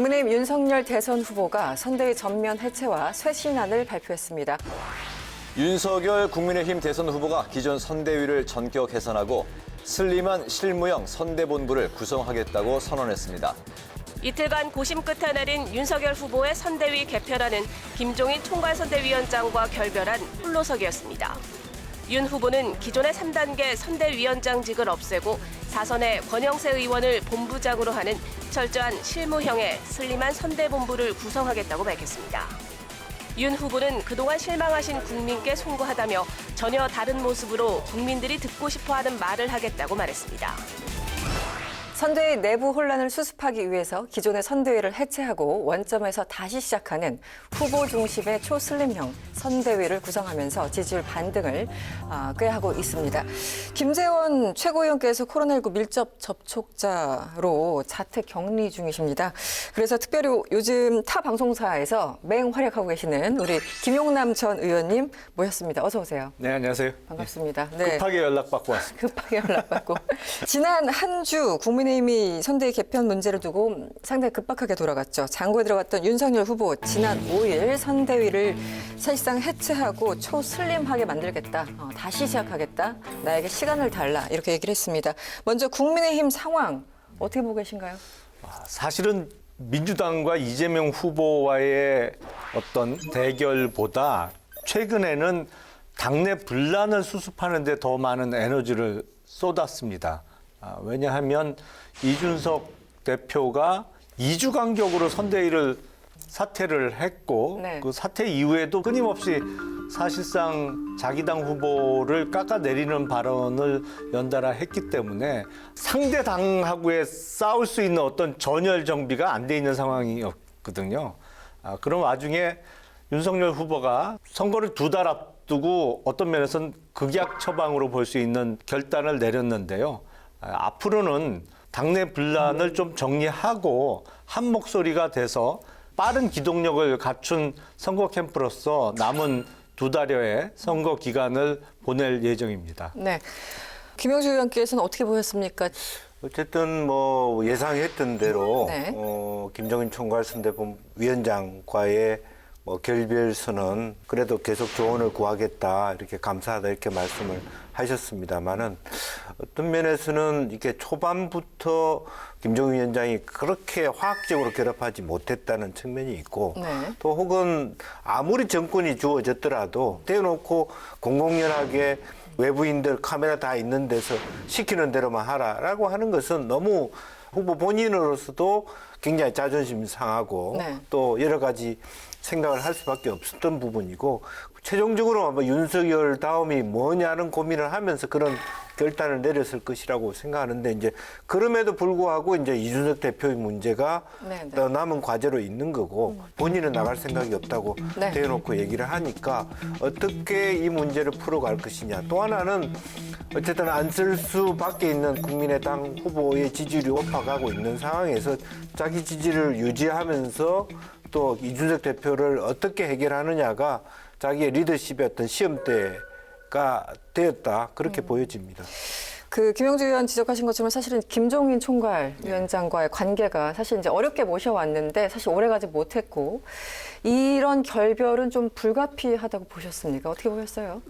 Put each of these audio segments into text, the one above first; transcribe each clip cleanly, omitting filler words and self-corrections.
국민의힘 윤석열 대선 후보가 선대위 전면 해체와 쇄신안을 발표했습니다. 윤석열 국민의힘 대선 후보가 기존 선대위를 전격 개선하고 슬림한 실무형 선대본부를 구성하겠다고 선언했습니다. 이틀간 고심 끝에 내린 윤석열 후보의 선대위 개편안은 김종인 총괄선대위원장과 결별한 홀로서기였습니다. 윤 후보는 기존의 3단계 선대위원장직을 없애고 4선의 권영세 의원을 본부장으로 하는 철저한 실무형의 슬림한 선대본부를 구성하겠다고 밝혔습니다. 윤 후보는 그동안 실망하신 국민께 송구하다며 전혀 다른 모습으로 국민들이 듣고 싶어하는 말을 하겠다고 말했습니다. 선대위 내부 혼란을 수습하기 위해서 기존의 선대위를 해체하고 원점에서 다시 시작하는 후보 중심의 초슬림형 선대위를 구성하면서 지지율 반등을 꾀하고 있습니다. 김재원 최고위원께서 코로나19 밀접 접촉자로 자택 격리 중이십니다. 그래서 특별히 요즘 타 방송사에서 맹활약하고 계시는 우리 김용남 전 의원님 모셨습니다. 어서 오세요. 네, 안녕하세요. 반갑습니다. 네. 급하게 연락받고 왔습니다. 급하게 연락받고. 지난 한 주 국민의힘이 선대위 개편 문제를 두고 상당히 급박하게 돌아갔죠. 장고에 들어갔던 윤석열 후보 지난 5일 선대위를 사실상 해체하고 초슬림하게 만들겠다. 다시 시작하겠다. 나에게 시간을 달라. 이렇게 얘기를 했습니다. 먼저 국민의힘 상황 어떻게 보고 계신가요? 사실은 민주당과 이재명 후보와의 어떤 대결보다 최근에는 당내 분란을 수습하는 데 더 많은 에너지를 쏟았습니다. 왜냐하면 이준석 대표가 2주 간격으로 선대위를 사퇴를 했고 네. 그 사퇴 이후에도 끊임없이 사실상 자기 당 후보를 깎아내리는 발언을 연달아 했기 때문에 상대 당하고의 싸울 수 있는 어떤 전열 정비가 안 돼 있는 상황이었거든요. 그런 와중에 윤석열 후보가 선거를 2달 앞두고 어떤 면에서는 극약 처방으로 볼 수 있는 결단을 내렸는데요. 앞으로는 당내 분란을 좀 정리하고 한 목소리가 돼서 빠른 기동력을 갖춘 선거 캠프로서 남은 2달여의 선거 기간을 보낼 예정입니다. 네. 김영주 의원께서는 어떻게 보셨습니까? 어쨌든 뭐 예상했던 대로 네. 김종인 총괄선대위원장과의 결별선언 그래도 계속 조언을 구하겠다 이렇게 감사하다 이렇게 말씀을 하셨습니다만은 어떤 면에서는 이렇게 초반부터 김종인 위원장이 그렇게 화학적으로 결합하지 못했다는 측면이 있고 네. 또 혹은 아무리 정권이 주어졌더라도 떼어놓고 공공연하게 외부인들 카메라 다 있는 데서 시키는 대로만 하라라고 하는 것은 너무 후보 본인으로서도 굉장히 자존심 상하고 네. 또 여러 가지 생각을 할 수밖에 없었던 부분이고 최종적으로 아마 윤석열 다음이 뭐냐는 고민을 하면서 그런 결단을 내렸을 것이라고 생각하는데 이제 그럼에도 불구하고 이제 이준석 대표의 문제가 네. 더 남은 과제로 있는 거고 본인은 나갈 생각이 없다고 네. 대놓고 얘기를 하니까 어떻게 이 문제를 풀어갈 것이냐. 또 하나는 어쨌든 안철수 밖에 있는 국민의당 후보의 지지율이 오빠가고 있는 상황에서 자기 지지를 유지하면서 또 이준석 대표를 어떻게 해결하느냐가 자기의 리더십의 어떤 시험대가 되었다. 그렇게 보여집니다. 그 김영주 의원 지적하신 것처럼 사실은 김종인 총괄위원장과의 관계가 사실 이제 어렵게 모셔왔는데 사실 오래가지 못했고 이런 결별은 좀 불가피하다고 보셨습니까? 어떻게 보셨어요?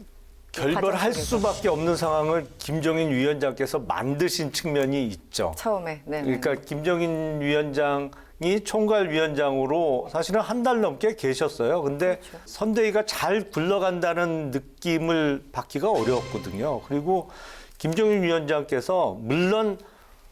결별할 수밖에 없는 상황을 김종인 위원장께서 만드신 측면이 있죠. 처음에. 네. 그러니까 김종인 위원장이 총괄위원장으로 사실은 한 달 넘게 계셨어요. 근데 그렇죠. 선대위가 잘 굴러간다는 느낌을 받기가 어려웠거든요. 그리고 김종인 위원장께서 물론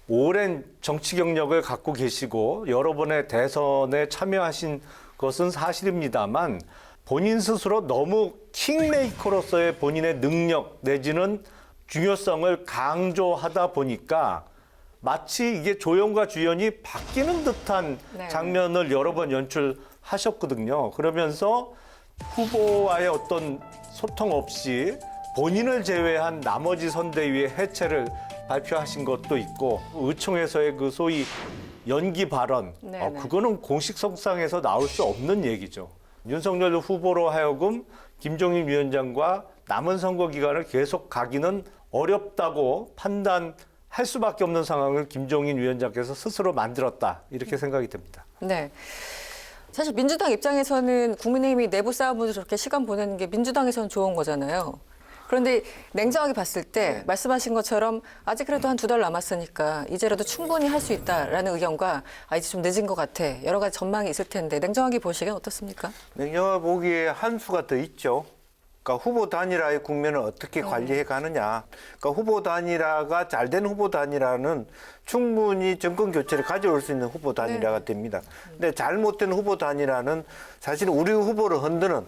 오랜 정치 경력을 갖고 계시고 여러 번의 대선에 참여하신 것은 사실입니다만 본인 스스로 너무 킹메이커로서의 본인의 능력 내지는 중요성을 강조하다 보니까 마치 이게 조연과 주연이 바뀌는 듯한 네. 장면을 여러 번 연출하셨거든요. 그러면서 후보와의 어떤 소통 없이 본인을 제외한 나머지 선대위의 해체를 발표하신 것도 있고 의총에서의 그 소위 연기 발언, 네, 네. 그거는 공식성상에서 나올 수 없는 얘기죠. 윤석열 후보로 하여금 김종인 위원장과 남은 선거 기간을 계속 가기는 어렵다고 판단할 수밖에 없는 상황을 김종인 위원장께서 스스로 만들었다 이렇게 생각이 됩니다. 네. 사실 민주당 입장에서는 국민의힘이 내부 싸움으로 저렇게 시간 보내는 게 민주당에서는 좋은 거잖아요. 그런데 냉정하게 봤을 때 말씀하신 것처럼 아직 그래도 한 2달 남았으니까 이제라도 충분히 할 수 있다라는 의견과 이제 좀 늦은 것 같아. 여러 가지 전망이 있을 텐데 냉정하게 보시기엔 어떻습니까? 냉정하게 보기에 한 수가 더 있죠. 그러니까 후보 단일화의 국면을 어떻게 관리해 가느냐. 그러니까 후보 단일화가 잘된 후보 단일화는 충분히 정권 교체를 가져올 수 있는 후보 단일화가 됩니다. 근데 잘못된 후보 단일화는 사실 우리 후보를 흔드는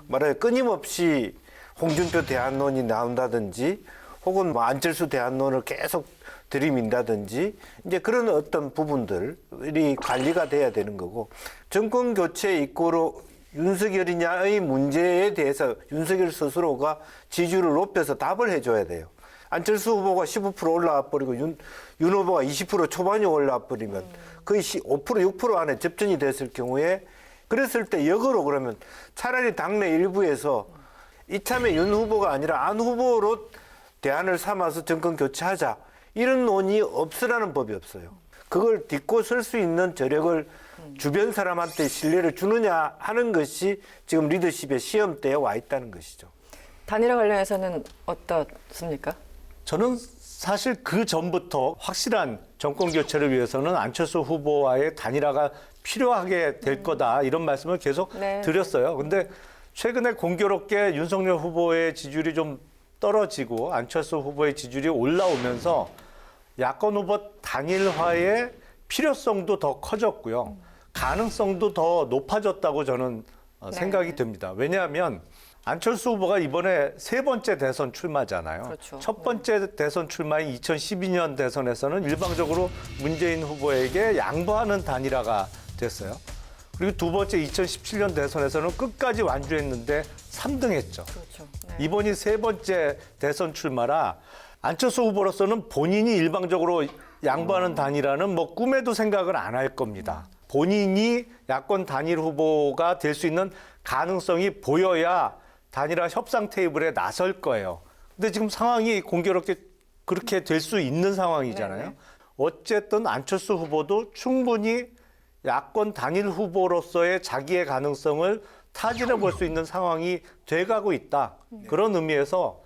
말하자면 끊임없이 홍준표 대안론이 나온다든지 혹은 뭐 안철수 대안론을 계속 들이민다든지 이제 그런 어떤 부분들이 관리가 돼야 되는 거고 정권 교체 이꼬로 윤석열이냐의 문제에 대해서 윤석열 스스로가 지지율을 높여서 답을 해줘야 돼요. 안철수 후보가 15% 올라와 버리고 윤 후보가 20% 초반이 올라와 버리면 거의 5% 6% 안에 접전이 됐을 경우에 그랬을 때 역으로 그러면 차라리 당내 일부에서 이참에 윤 후보가 아니라 안 후보로 대안을 삼아서 정권 교체하자 이런 논의 없으라는 법이 없어요. 그걸 딛고 설 수 있는 저력을 주변 사람한테 신뢰를 주느냐 하는 것이 지금 리더십의 시험대에 와 있다는 것이죠. 단일화 관련해서는 어떻습니까? 저는 사실 그 전부터 확실한 정권 교체를 위해서는 안철수 후보와의 단일화가 필요하게 될 거다 이런 말씀을 계속 드렸어요. 근데 최근에 공교롭게 윤석열 후보의 지지율이 좀 떨어지고 안철수 후보의 지지율이 올라오면서 야권 후보 단일화의 필요성도 더 커졌고요. 가능성도 더 높아졌다고 저는 생각이 듭니다. 왜냐하면 안철수 후보가 이번에 3번째 대선 출마잖아요. 그렇죠. 첫 번째 대선 출마인 2012년 대선에서는 일방적으로 문재인 후보에게 양보하는 단일화가 됐어요. 그리고 두 번째 2017년 대선에서는 끝까지 완주했는데 3등했죠. 그렇죠. 네. 이번이 3번째 대선 출마라 안철수 후보로서는 본인이 일방적으로 양보하는 단일화는 뭐 꿈에도 생각을 안 할 겁니다. 본인이 야권 단일 후보가 될 수 있는 가능성이 보여야 단일화 협상 테이블에 나설 거예요. 근데 지금 상황이 공교롭게 그렇게 될 수 있는 상황이잖아요. 네네. 어쨌든 안철수 후보도 충분히 야권 단일 후보로서의 자기의 가능성을 타진해 볼 수 있는 상황이 돼가고 있다. 그런 의미에서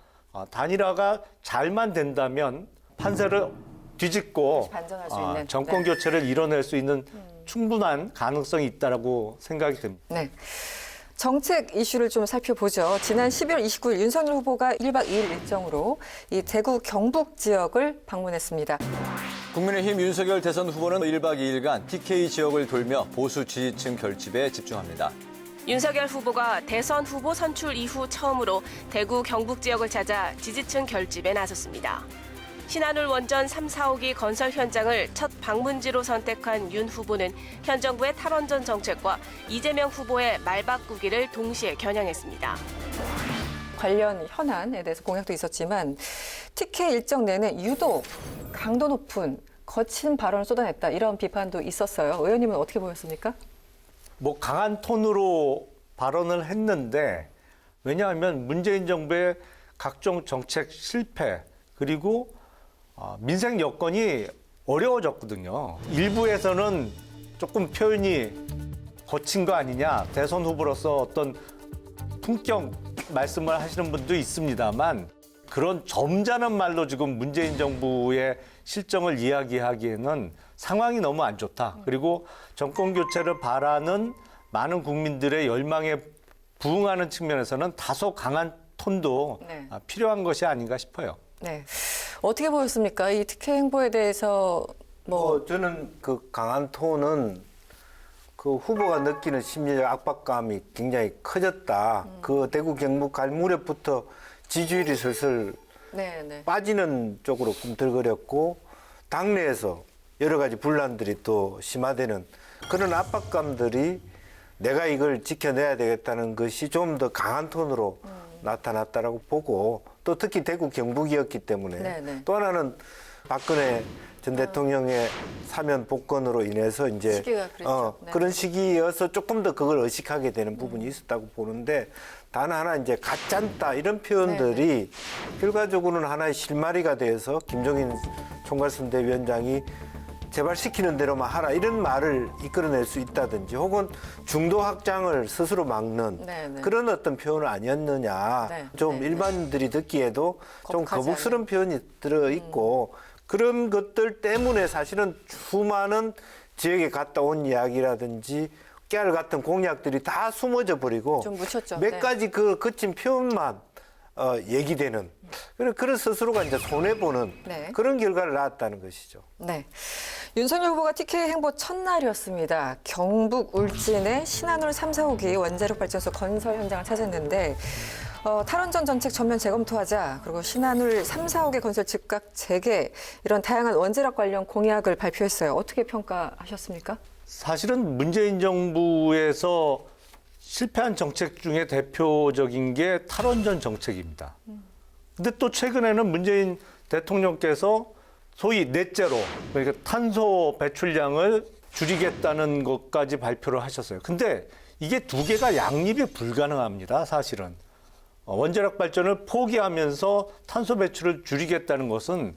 단일화가 잘만 된다면 판세를 뒤집고 반전할 수 있는. 정권 교체를 이뤄낼 수 있는 충분한 가능성이 있다라고 생각이 됩니다. 네. 정책 이슈를 좀 살펴보죠. 지난 12월 29일 윤석열 후보가 1박 2일 일정으로 이 대구 경북 지역을 방문했습니다. 국민의힘 윤석열 대선 후보는 1박 2일간 TK 지역을 돌며 보수 지지층 결집에 집중합니다. 윤석열 후보가 대선 후보 선출 이후 처음으로 대구 경북 지역을 찾아 지지층 결집에 나섰습니다. 신한울 원전 3, 4호기 건설 현장을 첫 방문지로 선택한 윤 후보는 현 정부의 탈원전 정책과 이재명 후보의 말 바꾸기를 동시에 겨냥했습니다. 관련 현안에 대해서 공약도 있었지만 TK 일정 내내 유독 강도 높은 거친 발언을 쏟아냈다 이런 비판도 있었어요. 의원님은 어떻게 보였습니까? 뭐 강한 톤으로 발언을 했는데 왜냐하면 문재인 정부의 각종 정책 실패 그리고 민생 여건이 어려워졌거든요. 일부에서는 조금 표현이 거친 거 아니냐, 대선 후보로서 어떤 품격 말씀을 하시는 분도 있습니다만 그런 점잖은 말로 지금 문재인 정부의 실정을 이야기하기에는 상황이 너무 안 좋다. 그리고 정권 교체를 바라는 많은 국민들의 열망에 부응하는 측면에서는 다소 강한 톤도 필요한 것이 아닌가 싶어요. 네. 어떻게 보였습니까? 이 TK 행보에 대해서 저는 그 강한 톤은 그 후보가 느끼는 심리적 압박감이 굉장히 커졌다. 그 대구 경북 갈 무렵부터 지지율이 슬슬 빠지는 쪽으로 꿈틀거렸고 당내에서 여러 가지 분란들이 또 심화되는 그런 압박감들이 내가 이걸 지켜내야 되겠다는 것이 좀 더 강한 톤으로 나타났다라고 보고 또 특히 대구 경북이었기 때문에 또 하나는 박근혜 전 대통령의 사면 복권으로 인해서 이제 시기가 그랬죠. 그런 시기여서 조금 더 그걸 의식하게 되는 부분이 있었다고 보는데 단 하나 이제 가짠다 이런 표현들이 결과적으로는 하나의 실마리가 돼서 김종인 총괄선대위원장이 제발 시키는 대로만 하라 이런 말을 이끌어낼 수 있다든지 혹은 중도 확장을 스스로 막는 네. 그런 어떤 표현은 아니었느냐. 네. 좀 네. 일반인들이 듣기에도 좀 거북하지 거북스러운 표현이 들어있고 그런 것들 때문에 사실은 수많은 지역에 갔다 온 이야기라든지 깨알 같은 공약들이 다 숨어져 버리고 좀 묻혔죠. 몇 네. 가지 그 거친 표현만 얘기되는 그런 스스로가 이제 손해보는 네. 그런 결과를 낳았다는 것이죠. 네. 윤석열 후보가 TK 행보 첫날이었습니다. 경북 울진의 신한울 3, 4호기 원자력 발전소 건설 현장을 찾았는데 탈원전 정책 전면 재검토하자 그리고 신한울 3, 4호기 건설 즉각 재개 이런 다양한 원자력 관련 공약을 발표했어요. 어떻게 평가하셨습니까? 사실은 문재인 정부에서 실패한 정책 중에 대표적인 게 탈원전 정책입니다. 근데 또 최근에는 문재인 대통령께서 소위 넷제로 그러니까 탄소 배출량을 줄이겠다는 것까지 발표를 하셨어요. 근데 이게 두 개가 양립이 불가능합니다. 사실은. 원자력 발전을 포기하면서 탄소 배출을 줄이겠다는 것은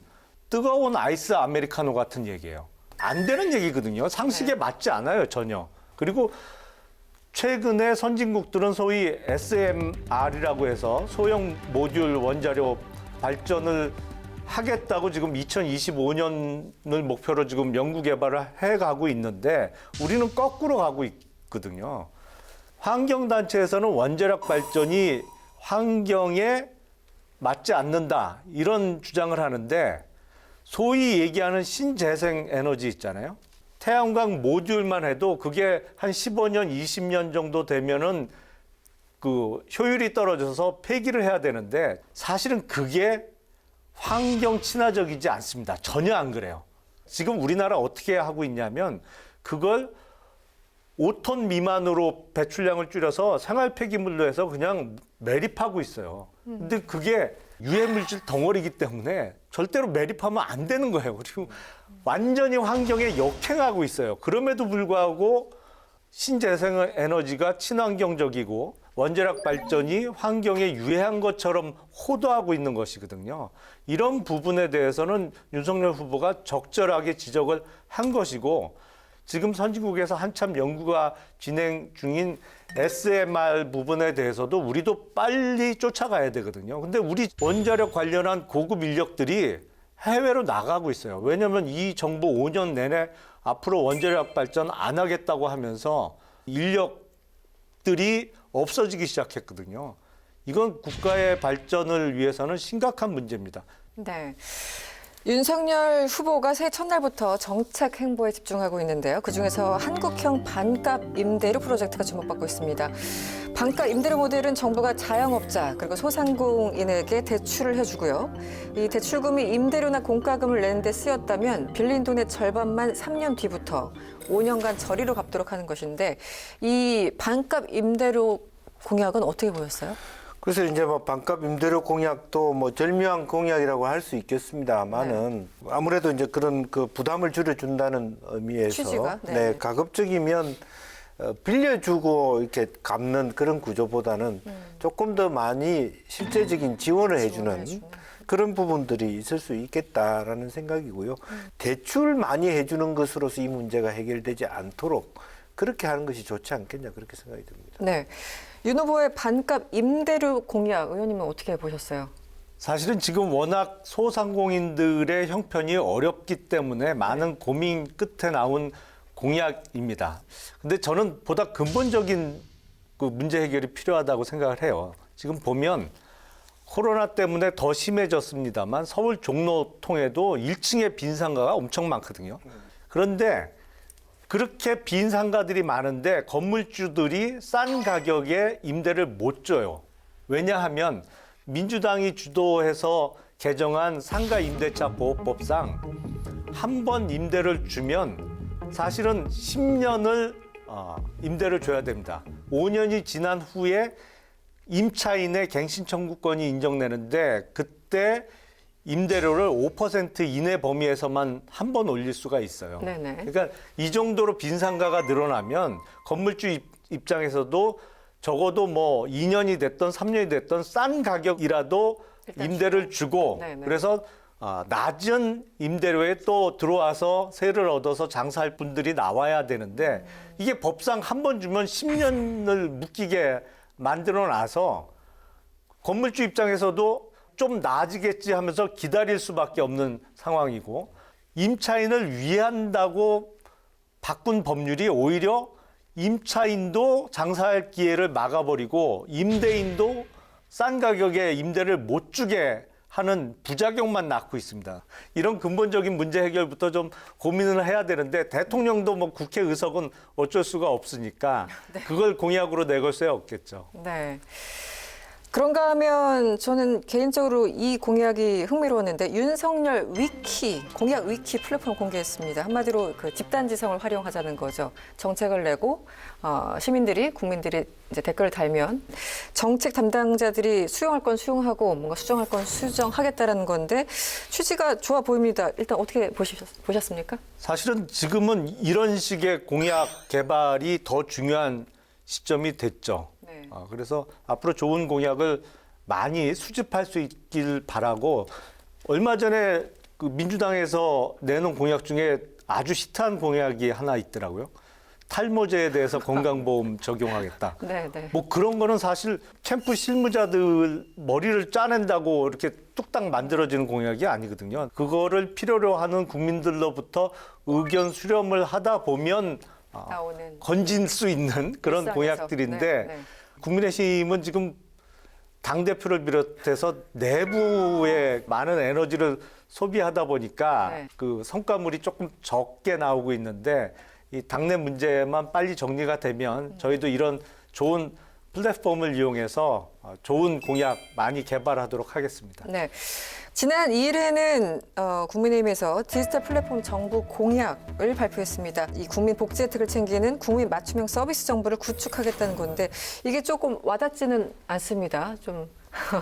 뜨거운 아이스 아메리카노 같은 얘기예요. 안 되는 얘기거든요. 상식에 맞지 않아요, 전혀. 그리고 최근에 선진국들은 소위 SMR이라고 해서 소형 모듈 원자력 발전을 하겠다고 지금 2025년을 목표로 지금 연구 개발을 해가고 있는데 우리는 거꾸로 가고 있거든요. 환경단체에서는 원자력 발전이 환경에 맞지 않는다 이런 주장을 하는데 소위 얘기하는 신재생 에너지 있잖아요. 태양광 모듈만 해도 그게 한 15년, 20년 정도 되면은 그 효율이 떨어져서 폐기를 해야 되는데 사실은 그게 환경 친화적이지 않습니다. 전혀 안 그래요. 지금 우리나라 어떻게 하고 있냐면 그걸 5톤 미만으로 배출량을 줄여서 생활 폐기물로 해서 그냥 매립하고 있어요. 근데 그게 유해물질 덩어리이기 때문에 절대로 매립하면 안 되는 거예요. 그리고 완전히 환경에 역행하고 있어요. 그럼에도 불구하고 신재생 에너지가 친환경적이고 원자력 발전이 환경에 유해한 것처럼 호도하고 있는 것이거든요. 이런 부분에 대해서는 윤석열 후보가 적절하게 지적을 한 것이고 지금 선진국에서 한참 연구가 진행 중인 SMR 부분에 대해서도 우리도 빨리 쫓아가야 되거든요. 근데 우리 원자력 관련한 고급 인력들이 해외로 나가고 있어요. 왜냐하면 이 정부 5년 내내 앞으로 원자력 발전 안 하겠다고 하면서 인력들이 없어지기 시작했거든요. 이건 국가의 발전을 위해서는 심각한 문제입니다. 네. 윤석열 후보가 새해 첫날부터 정책 행보에 집중하고 있는데요. 그중에서 한국형 반값 임대료 프로젝트가 주목받고 있습니다. 반값 임대료 모델은 정부가 자영업자 그리고 소상공인에게 대출을 해주고요. 이 대출금이 임대료나 공과금을 내는 데 쓰였다면 빌린 돈의 절반만 3년 뒤부터 5년간 저리로 갚도록 하는 것인데 이 반값 임대료 공약은 어떻게 보였어요? 그래서 이제 뭐 반값 임대료 공약도 뭐 절묘한 공약이라고 할 수 있겠습니다만은 아무래도 이제 그런 그 부담을 줄여준다는 의미에서 취지가? 네, 가급적이면 빌려주고 이렇게 갚는 그런 구조보다는 조금 더 많이 실제적인 지원을 해주는 그런 부분들이 있을 수 있겠다라는 생각이고요. 대출 많이 해주는 것으로서 이 문제가 해결되지 않도록 그렇게 하는 것이 좋지 않겠냐 그렇게 생각이 듭니다. 네. 윤 후보의 반값 임대료 공약 의원님은 어떻게 보셨어요? 사실은 지금 워낙 소상공인들의 형편이 어렵기 때문에 많은 고민 끝에 나온 공약입니다. 근데 저는 보다 근본적인 그 문제 해결이 필요하다고 생각을 해요. 지금 보면 코로나 때문에 더 심해졌습니다만 서울 종로통에도 1층에 빈 상가가 엄청 많거든요. 그런데 그렇게 빈 상가들이 많은데 건물주들이 싼 가격에 임대를 못 줘요. 왜냐하면 민주당이 주도해서 개정한 상가 임대차 보호법상 한 번 임대를 주면 사실은 10년을 임대를 줘야 됩니다. 5년이 지난 후에 임차인의 갱신 청구권이 인정되는데 그때 임대료를 5% 이내 범위에서만 한 번 올릴 수가 있어요. 네네. 그러니까 이 정도로 빈 상가가 늘어나면 건물주 입장에서도 적어도 뭐 2년이 됐던 3년이 됐던 싼 가격이라도 임대를 주고 네네. 그래서 낮은 임대료에 또 들어와서 세를 얻어서 장사할 분들이 나와야 되는데 이게 법상 한 번 주면 10년을 묶이게 만들어 놔서 건물주 입장에서도 좀 나아지겠지 하면서 기다릴 수밖에 없는 상황이고, 임차인을 위한다고 바꾼 법률이 오히려 임차인도 장사할 기회를 막아버리고 임대인도 싼 가격에 임대를 못 주게 하는 부작용만 낳고 있습니다. 이런 근본적인 문제 해결부터 좀 고민을 해야 되는데, 대통령도 뭐 국회 의석은 어쩔 수가 없으니까 그걸 공약으로 내걸 수 없겠죠. 네. 그런가 하면 저는 개인적으로 이 공약이 흥미로웠는데, 윤석열 위키, 공약 위키 플랫폼 공개했습니다. 한마디로 그 집단지성을 활용하자는 거죠. 정책을 내고 시민들이, 국민들이 이제 댓글을 달면 정책 담당자들이 수용할 건 수용하고 뭔가 수정할 건 수정하겠다라는 건데, 취지가 좋아 보입니다. 일단 어떻게 보셨습니까? 사실은 지금은 이런 식의 공약 개발이 더 중요한 시점이 됐죠. 네. 그래서 앞으로 좋은 공약을 많이 수집할 수 있길 바라고, 얼마 전에 그 민주당에서 내놓은 공약 중에 아주 히트한 공약이 하나 있더라고요. 탈모제에 대해서 건강보험 적용하겠다. 네, 네. 뭐 그런 거는 사실 캠프 실무자들 머리를 짜낸다고 이렇게 뚝딱 만들어지는 공약이 아니거든요. 그거를 필요로 하는 국민들로부터 의견 수렴을 하다 보면 나오는 건질 수 있는 그런 일상에서. 공약들인데, 네, 네. 국민의힘은 지금 당대표를 비롯해서 내부에 많은 에너지를 소비하다 보니까 네. 그 성과물이 조금 적게 나오고 있는데, 이 당내 문제만 빨리 정리가 되면 저희도 이런 좋은 플랫폼을 이용해서 좋은 공약 많이 개발하도록 하겠습니다. 네. 지난 2일에는 국민의힘에서 디지털 플랫폼 정부 공약을 발표했습니다. 이 국민 복지 혜택을 챙기는 국민 맞춤형 서비스 정부를 구축하겠다는 건데, 이게 조금 와닿지는 않습니다. 좀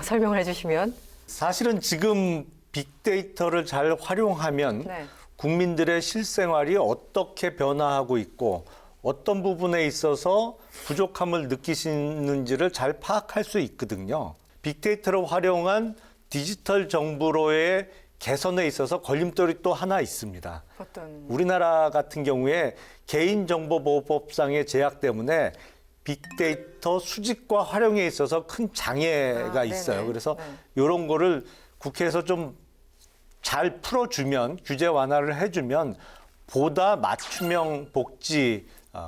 설명을 해주시면. 사실은 지금 빅데이터를 잘 활용하면 네. 국민들의 실생활이 어떻게 변화하고 있고 어떤 부분에 있어서 부족함을 느끼시는지를 잘 파악할 수 있거든요. 빅데이터를 활용한 디지털 정부로의 개선에 있어서 걸림돌이 또 하나 있습니다. 어떤 우리나라 같은 경우에 개인정보보호법상의 제약 때문에 빅데이터 수집과 활용에 있어서 큰 장애가 있어요. 네네. 그래서 네. 이런 거를 국회에서 좀 잘 풀어주면, 규제 완화를 해주면 보다 맞춤형 복지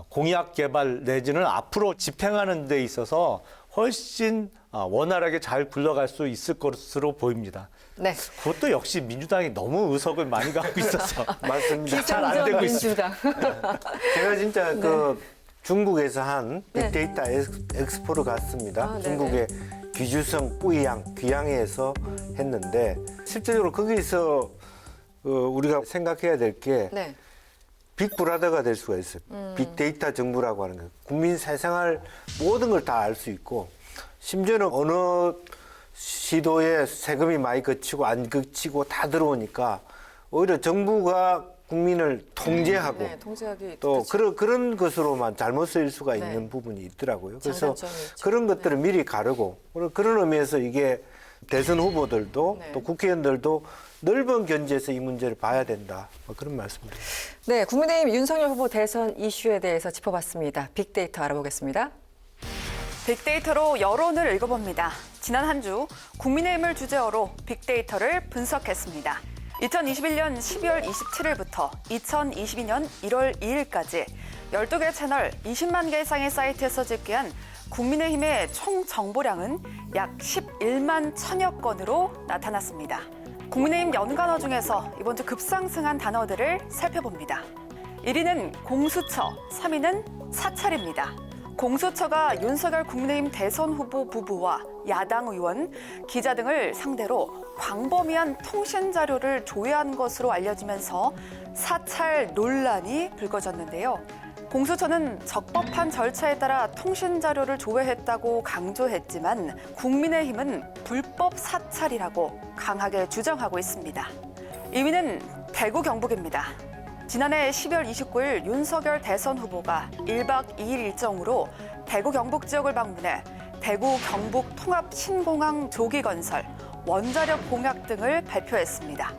공약 개발 내지는 앞으로 집행하는 데 있어서 훨씬 원활하게 잘 굴러갈 수 있을 것으로 보입니다. 네. 그것도 역시 민주당이 너무 의석을 많이 갖고 있어서 맞습니다. 잘 안 되고 있습니다. 민주당. 제가 진짜 그 중국에서 한 네. 빅데이터 엑스포를 갔습니다. 아, 네네. 중국의 귀주성 뿌이양, 귀양에서 했는데, 실제적으로 거기서 우리가 생각해야 될 게 네. 빅브라더가 될 수가 있어요. 빅데이터 정부라고 하는 거예요. 국민 세상을 모든 걸 다 알 수 있고, 심지어는 어느 시도에 세금이 많이 거치고 안 거치고 다 들어오니까 오히려 정부가 국민을 통제하고 네, 통제하기 또 그렇죠. 그런 것으로만 잘못 쓰일 수가 네. 있는 부분이 있더라고요. 그래서 장단점이 있죠. 그런 것들을 미리 가르고, 그런 의미에서 이게 대선 후보들도 네. 또 국회의원들도 넓은 견지에서 이 문제를 봐야 된다. 그런 말씀드립니다. 네, 국민의힘 윤석열 후보 대선 이슈에 대해서 짚어봤습니다. 빅데이터 알아보겠습니다. 빅데이터로 여론을 읽어봅니다. 지난 한 주 국민의힘을 주제어로 빅데이터를 분석했습니다. 2021년 12월 27일부터 2022년 1월 2일까지 12개 채널 20만 개 이상의 사이트에서 집계한 국민의힘의 총 정보량은 약 11만 1000여 건으로 나타났습니다. 국민의힘 연관어 중에서 이번 주 급상승한 단어들을 살펴봅니다. 1위는 공수처, 3위는 사찰입니다. 공수처가 윤석열 국민의힘 대선 후보 부부와 야당 의원, 기자 등을 상대로 광범위한 통신 자료를 조회한 것으로 알려지면서 사찰 논란이 불거졌는데요. 공수처는 적법한 절차에 따라 통신 자료를 조회했다고 강조했지만 국민의힘은 불법 사찰이라고 강하게 주장하고 있습니다. 2위는 대구 경북입니다. 지난해 12월 29일 윤석열 대선 후보가 1박 2일 일정으로 대구 경북 지역을 방문해 대구 경북 통합 신공항 조기 건설, 원자력 공약 등을 발표했습니다.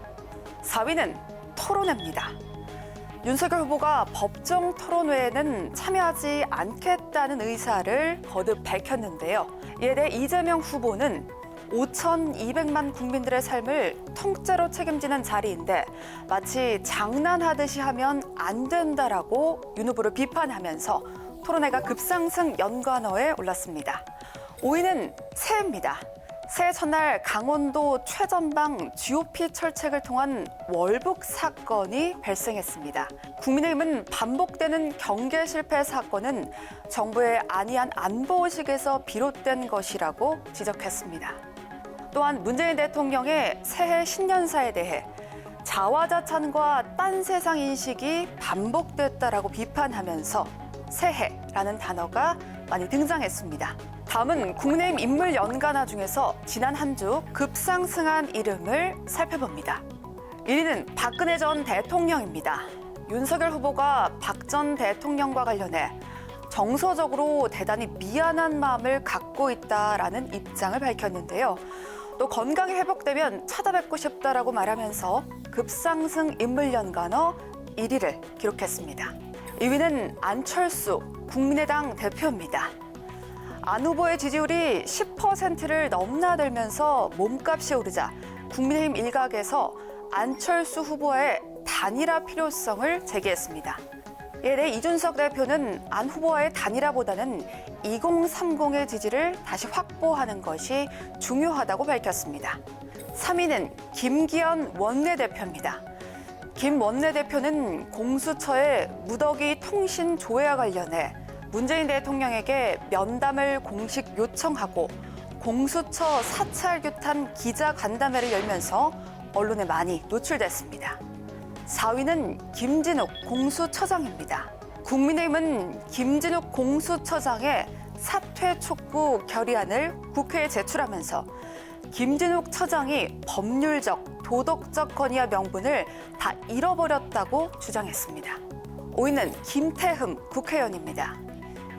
4위는 토론회입니다. 윤석열 후보가 법정 토론회에는 참여하지 않겠다는 의사를 거듭 밝혔는데요. 이에 대해 이재명 후보는 5,200만 국민들의 삶을 통째로 책임지는 자리인데 마치 장난하듯이 하면 안 된다라고 윤 후보를 비판하면서 토론회가 급상승 연관어에 올랐습니다. 5위는 새해입니다. 새해 첫날 강원도 최전방 GOP 철책을 통한 월북 사건이 발생했습니다. 국민의힘은 반복되는 경계 실패 사건은 정부의 안이한 안보의식에서 비롯된 것이라고 지적했습니다. 또한 문재인 대통령의 새해 신년사에 대해 자화자찬과 딴 세상 인식이 반복됐다라고 비판하면서 새해라는 단어가 많이 등장했습니다. 다음은 국민의힘 인물 연관어 중에서 지난 한 주 급상승한 이름을 살펴봅니다. 1위는 박근혜 전 대통령입니다. 윤석열 후보가 박 전 대통령과 관련해 정서적으로 대단히 미안한 마음을 갖고 있다라는 입장을 밝혔는데요. 또 건강이 회복되면 찾아뵙고 싶다라고 말하면서 급상승 인물 연관어 1위를 기록했습니다. 2위는 안철수 국민의당 대표입니다. 안 후보의 지지율이 10%를 넘나들면서 몸값이 오르자 국민의힘 일각에서 안철수 후보의 단일화 필요성을 제기했습니다. 이에 대해 이준석 대표는 안 후보와의 단일화보다는 2030의 지지를 다시 확보하는 것이 중요하다고 밝혔습니다. 3위는 김기현 원내대표입니다. 김 원내대표는 공수처의 무더기 통신 조회와 관련해 문재인 대통령에게 면담을 공식 요청하고 공수처 사찰 규탄 기자간담회를 열면서 언론에 많이 노출됐습니다. 4위는 김진욱 공수처장입니다. 국민의힘은 김진욱 공수처장의 사퇴 촉구 결의안을 국회에 제출하면서 김진욱 처장이 법률적, 도덕적 건의와 명분을 다 잃어버렸다고 주장했습니다. 5위는 김태흠 국회의원입니다.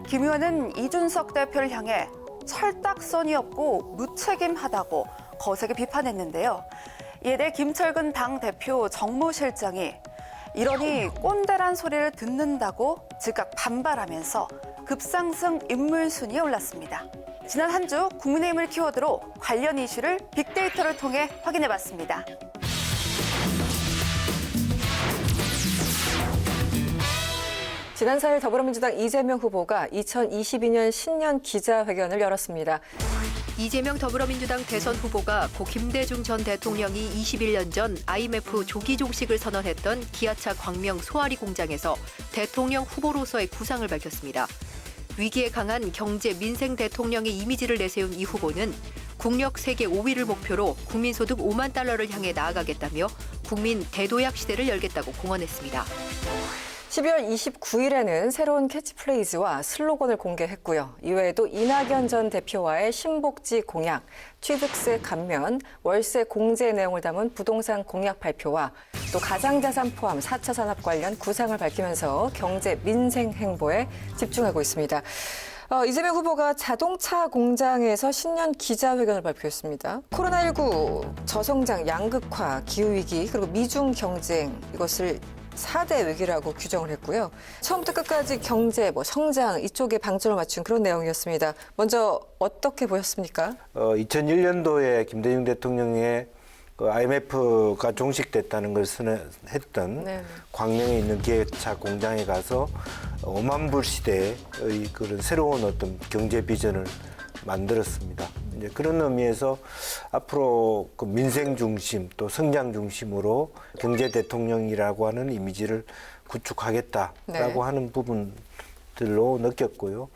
김 의원은 이준석 대표를 향해 철딱선이 없고 무책임하다고 거세게 비판했는데요. 이에 대해 김철근 당대표 정무실장이 이러니 꼰대란 소리를 듣는다고 즉각 반발하면서 급상승 인물 순위에 올랐습니다. 지난 한 주 국민의힘을 키워드로 관련 이슈를 빅데이터를 통해 확인해봤습니다. 지난 4일 더불어민주당 이재명 후보가 2022년 신년 기자회견을 열었습니다. 이재명 더불어민주당 대선 후보가 고 김대중 전 대통령이 21년 전 IMF 조기 종식을 선언했던 기아차 광명 소아리 공장에서 대통령 후보로서의 구상을 밝혔습니다. 위기에 강한 경제 민생 대통령의 이미지를 내세운 이 후보는 국력 세계 5위를 목표로 국민소득 5만 달러를 향해 나아가겠다며 국민 대도약 시대를 열겠다고 공언했습니다. 12월 29일에는 새로운 캐치프레이즈와 슬로건을 공개했고요. 이외에도 이낙연 전 대표와의 신복지 공약, 취득세 감면, 월세 공제 내용을 담은 부동산 공약 발표와 또 가상자산 포함 4차 산업 관련 구상을 밝히면서 경제 민생 행보에 집중하고 있습니다. 이재명 후보가 자동차 공장에서 신년 기자회견을 발표했습니다. 코로나19, 저성장, 양극화, 기후위기, 그리고 미중 경쟁 이것을 4대 위기라고 규정을 했고요. 처음부터 끝까지 경제, 성장 이쪽에 방점을 맞춘 그런 내용이었습니다. 먼저 어떻게 보셨습니까? 2001년도에 김대중 대통령의 IMF가 종식됐다는 걸 선언했던 광명에 있는 기아차 공장에 가서 5만 불 시대의 그런 새로운 어떤 경제 비전을 만들었습니다. 이제 그런 의미에서 앞으로 그 민생 중심 또 성장 중심으로 경제 대통령이라고 하는 이미지를 구축하겠다라고 하는 부분들로 느꼈고요.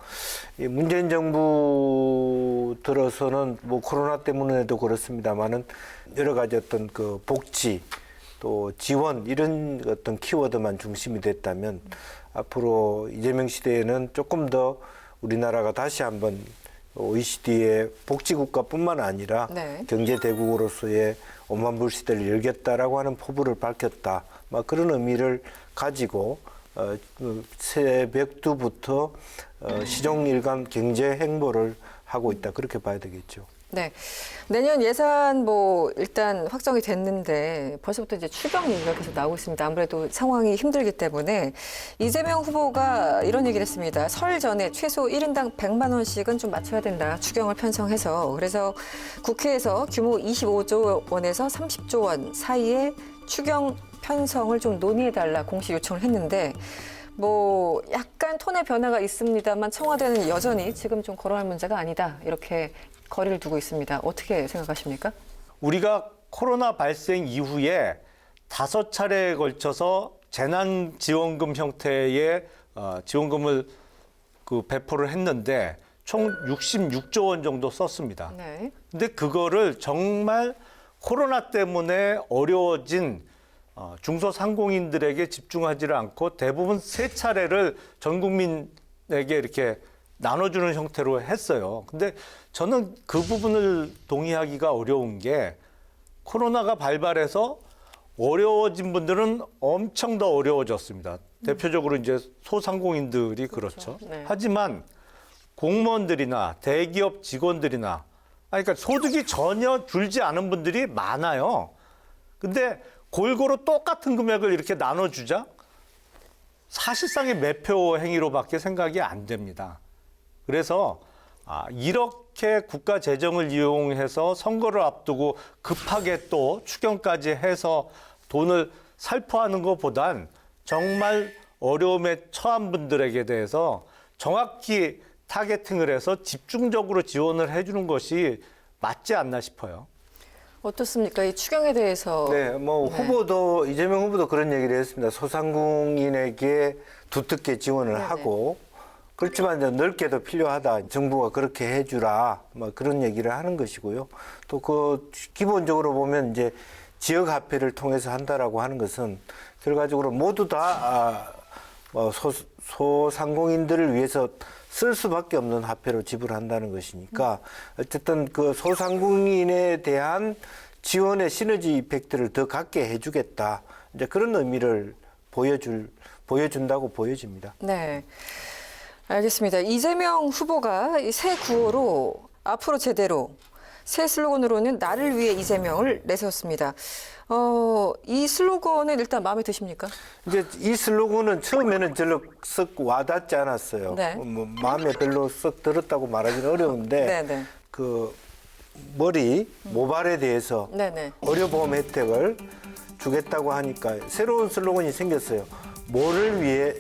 문재인 정부 들어서는 코로나 때문에도 그렇습니다만은 여러 가지 어떤 그 복지 또 지원 이런 어떤 키워드만 중심이 됐다면 앞으로 이재명 시대에는 조금 더 우리나라가 다시 한번 OECD의 복지국가뿐만 아니라 경제대국으로서의 5만 불 시대를 열겠다라고 하는 포부를 밝혔다. 그런 의미를 가지고 새벽 2부터 시종일관 경제 행보를 하고 있다. 그렇게 봐야 되겠죠. 네. 내년 예산 일단 확정이 됐는데 벌써부터 이제 추경 얘기가 계속 나오고 있습니다. 아무래도 상황이 힘들기 때문에 이재명 후보가 이런 얘기를 했습니다. 설 전에 최소 1인당 100만 원씩은 좀 맞춰야 된다. 추경을 편성해서. 그래서 국회에서 규모 25조 원에서 30조 원 사이에 추경 편성을 좀 논의해달라 공식 요청을 했는데 약간 톤의 변화가 있습니다만 청와대는 여전히 지금 좀 거론할 문제가 아니다. 이렇게 거리를 두고 있습니다. 어떻게 생각하십니까? 우리가 코로나 발생 이후에 5차례에 걸쳐서 재난지원금 형태의 지원금을 배포를 했는데 총 66조 원 정도 썼습니다. 네. 근데 그거를 정말 코로나 때문에 어려워진 중소상공인들에게 집중하지를 않고 대부분 3차례를 전 국민에게 이렇게 나눠주는 형태로 했어요. 근데 저는 그 부분을 동의하기가 어려운 게 코로나가 발발해서 어려워진 분들은 엄청 더 어려워졌습니다. 대표적으로 이제 소상공인들이 그렇죠. 네. 하지만 공무원들이나 대기업 직원들이나 그러니까 소득이 전혀 줄지 않은 분들이 많아요. 근데 골고루 똑같은 금액을 이렇게 나눠주자 사실상의 매표 행위로밖에 생각이 안 됩니다. 그래서 이렇게 국가 재정을 이용해서 선거를 앞두고 급하게 또 추경까지 해서 돈을 살포하는 것보단 정말 어려움에 처한 분들에게 대해서 정확히 타겟팅을 해서 집중적으로 지원을 해주는 것이 맞지 않나 싶어요. 어떻습니까? 이 추경에 대해서. 네, 후보도 이재명 후보도 그런 얘기를 했습니다. 소상공인에게 두텁게 지원을 네네. 하고 그렇지만 이제 넓게도 필요하다. 정부가 그렇게 해주라. 그런 얘기를 하는 것이고요. 또 기본적으로 보면 이제 지역 화폐를 통해서 한다라고 하는 것은 결과적으로 모두 다 소상공인들을 위해서 쓸 수밖에 없는 화폐로 지불한다는 것이니까 어쨌든 그 소상공인에 대한 지원의 시너지 이펙트를 더 갖게 해주겠다. 이제 그런 의미를 보여준다고 보여집니다. 네. 알겠습니다. 이재명 후보가 이 새 구호로 앞으로 제대로 새 슬로건으로는 나를 위해 이재명을 내세웠습니다. 이 슬로건은 일단 마음에 드십니까? 이제 이 슬로건은 처음에는 별로 썩 와닿지 않았어요. 네. 마음에 별로 썩 들었다고 말하기는 어려운데 네네. 모발에 대해서 네네. 의료보험 혜택을 주겠다고 하니까 새로운 슬로건이 생겼어요. 뭐를 위해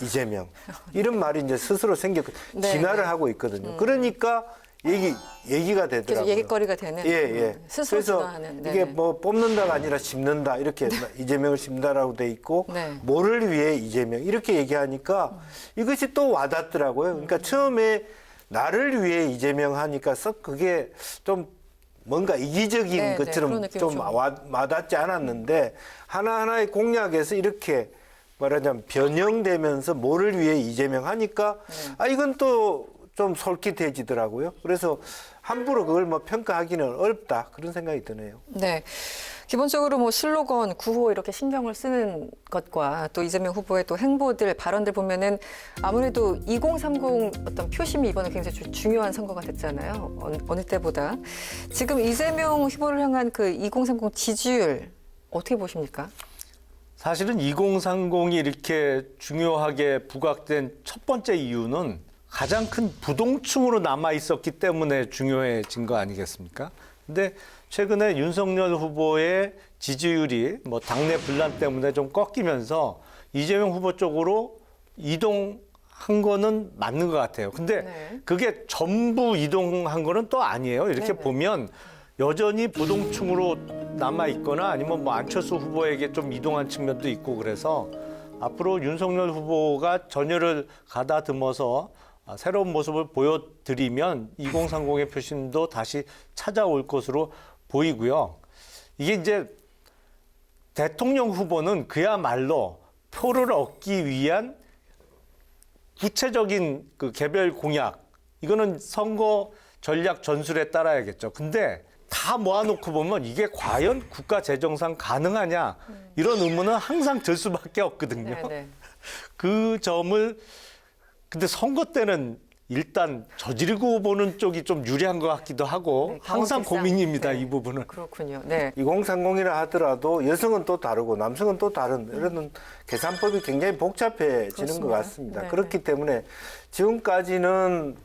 이재명. 이런 말이 이제 스스로 네, 진화를 하고 있거든요. 그러니까 얘기가 되더라고요. 계속 얘기거리가 되는. 예. 스스로 그래서 진화하는. 이게 네네. 뽑는다가 아니라 심는다 이렇게 이재명을 심다라고 돼 있고 네. 뭐를 위해 이재명 이렇게 얘기하니까 이것이 또 와닿더라고요. 그러니까 처음에 나를 위해 이재명 하니까 썩 그게 좀 뭔가 이기적인 네, 것처럼 그런 느낌이 좀 좀. 와닿지 않았는데 하나하나의 공약에서 이렇게 말하자면 변형되면서 뭐를 위해 이재명 하니까 이건 또 좀 솔깃해지더라고요. 그래서 함부로 그걸 평가하기는 어렵다 그런 생각이 드네요. 네. 기본적으로 슬로건, 구호 이렇게 신경을 쓰는 것과 또 이재명 후보의 또 행보들, 발언들 보면은 아무래도 2030 어떤 표심이 이번에 굉장히 중요한 선거가 됐잖아요. 어느 때보다. 지금 이재명 후보를 향한 그 2030 지지율 어떻게 보십니까? 사실은 2030이 이렇게 중요하게 부각된 첫 번째 이유는 가장 큰 부동층으로 남아 있었기 때문에 중요해진 거 아니겠습니까? 근데 최근에 윤석열 후보의 지지율이 당내 분란 때문에 좀 꺾이면서 이재명 후보 쪽으로 이동한 거는 맞는 것 같아요. 근데 네. 그게 전부 이동한 거는 또 아니에요. 이렇게 네네. 보면 여전히 부동층으로 남아 있거나 아니면 안철수 후보에게 좀 이동한 측면도 있고 그래서 앞으로 윤석열 후보가 전열을 가다듬어서 새로운 모습을 보여드리면 2030의 표심도 다시 찾아올 것으로 보이고요. 이게 이제 대통령 후보는 그야말로 표를 얻기 위한 구체적인 그 개별 공약, 이거는 선거 전략 전술에 따라야겠죠. 근데 다 모아놓고 보면 이게 과연 국가 재정상 가능하냐 이런 의문은 항상 들 수밖에 없거든요. 네. 그 점을 근데 선거 때는 일단 저지르고 보는 쪽이 좀 유리한 것 같기도 하고 네, 항상 경험상. 고민입니다. 네. 이 부분은. 그렇군요. 네. 2030이라 하더라도 여성은 또 다르고 남성은 또 다른 이런 계산법이 굉장히 복잡해지는 그렇습니다. 것 같습니다. 네, 그렇기 때문에 지금까지는